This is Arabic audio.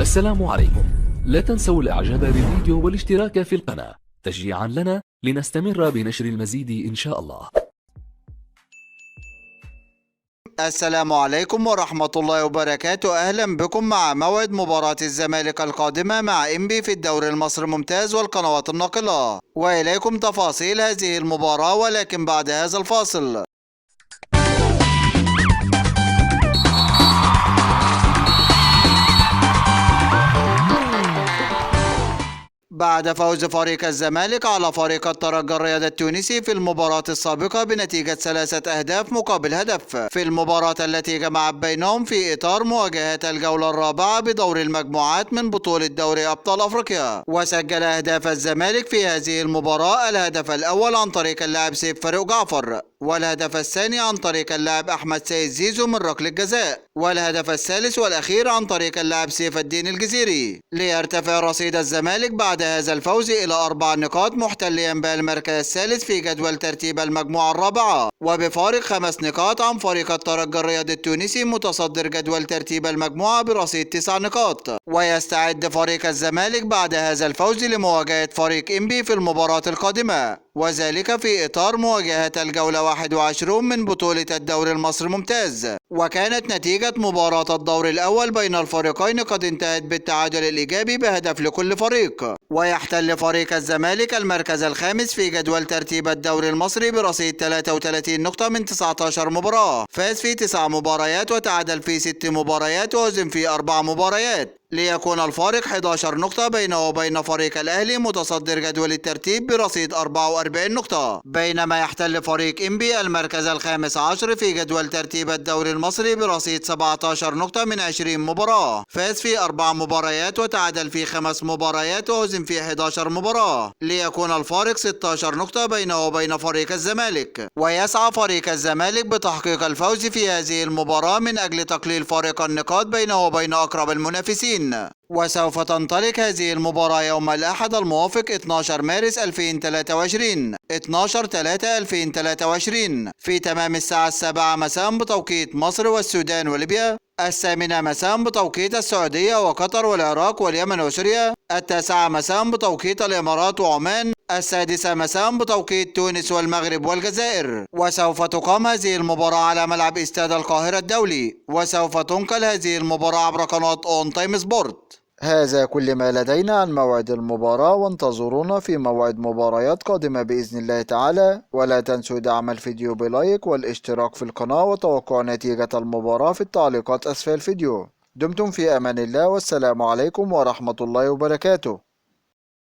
السلام عليكم. لا تنسوا الاعجاب بالفيديو والاشتراك في القناة تشجيعا لنا لنستمر بنشر المزيد إن شاء الله. السلام عليكم ورحمة الله وبركاته. أهلا بكم مع موعد مباراة الزمالك القادمة مع إنبي في الدوري المصري الممتاز والقنوات الناقلة، وإليكم تفاصيل هذه المباراة ولكن بعد هذا الفاصل. بعد فوز فريق الزمالك على فريق الترجي الرياضي التونسي في المباراة السابقة بنتيجة 3 أهداف مقابل هدف في المباراة التي جمعت بينهم في إطار مواجهة الجولة الرابعة بدور المجموعات من بطولة دوري أبطال أفريقيا. وسجل أهداف الزمالك في هذه المباراة الهدف الأول عن طريق اللاعب سيف فاروق جعفر، والهدف الثاني عن طريق اللاعب أحمد سيد زيزو من ركلة جزاء، والهدف الثالث والأخير عن طريق اللاعب سيف الدين الجزيري، ليرتفع رصيد الزمالك بعد هذا الفوز إلى 4 نقاط، محتليا بالمركز الثالث في جدول ترتيب المجموعة الرابعة، وبفارق 5 نقاط عن فريق الترجي الرياضي التونسي متصدر جدول ترتيب المجموعة برصيد 9 نقاط. ويستعد فريق الزمالك بعد هذا الفوز لمواجهة فريق إنبي في المباراة القادمة، وذلك في إطار مواجهة الجولة 21 من بطولة الدوري المصري الممتاز. وكانت نتيجة مباراة الدور الأول بين الفريقين قد انتهت بالتعادل الإيجابي بهدف لكل فريق. ويحتل فريق الزمالك المركز الخامس في جدول ترتيب الدوري المصري برصيد 33 نقطة من 19 مباراة، فاز في 9 مباريات وتعادل في 6 مباريات وهزم في 4 مباريات، ليكون الفارق 11 نقطة بينه وبين فريق الأهلي متصدر جدول الترتيب برصيد 44 نقطة. بينما يحتل فريق إنبي المركز الخامس عشر في جدول ترتيب الدوري المصري برصيد 17 نقطة من 20 مباراة، فاز في 4 مباريات وتعادل في 5 مباريات وهزم في 11 مباراة، ليكون الفارق 16 نقطة بينه وبين فريق الزمالك. ويسعى فريق الزمالك بتحقيق الفوز في هذه المباراة من أجل تقليل فارق النقاط بينه وبين أقرب المنافسين. وسوف تنطلق هذه المباراة يوم الأحد الموافق 12 مارس 2023 12/3/2023 في تمام الساعة 7 مساء بتوقيت مصر والسودان وليبيا، 8 مساء بتوقيت السعودية وقطر والعراق واليمن وسوريا، 9 مساء بتوقيت الإمارات وعمان، 6 مساء بتوقيت تونس والمغرب والجزائر. وسوف تقام هذه المباراة على ملعب استاد القاهرة الدولي، وسوف تنقل هذه المباراة عبر قناة اون تايم سبورت. هذا كل ما لدينا عن موعد المباراة، وانتظرونا في موعد مباريات قادمة بإذن الله تعالى، ولا تنسوا دعم الفيديو بلايك والاشتراك في القناة وتوقع نتيجة المباراة في التعليقات أسفل الفيديو. دمتم في أمان الله، والسلام عليكم ورحمة الله وبركاته.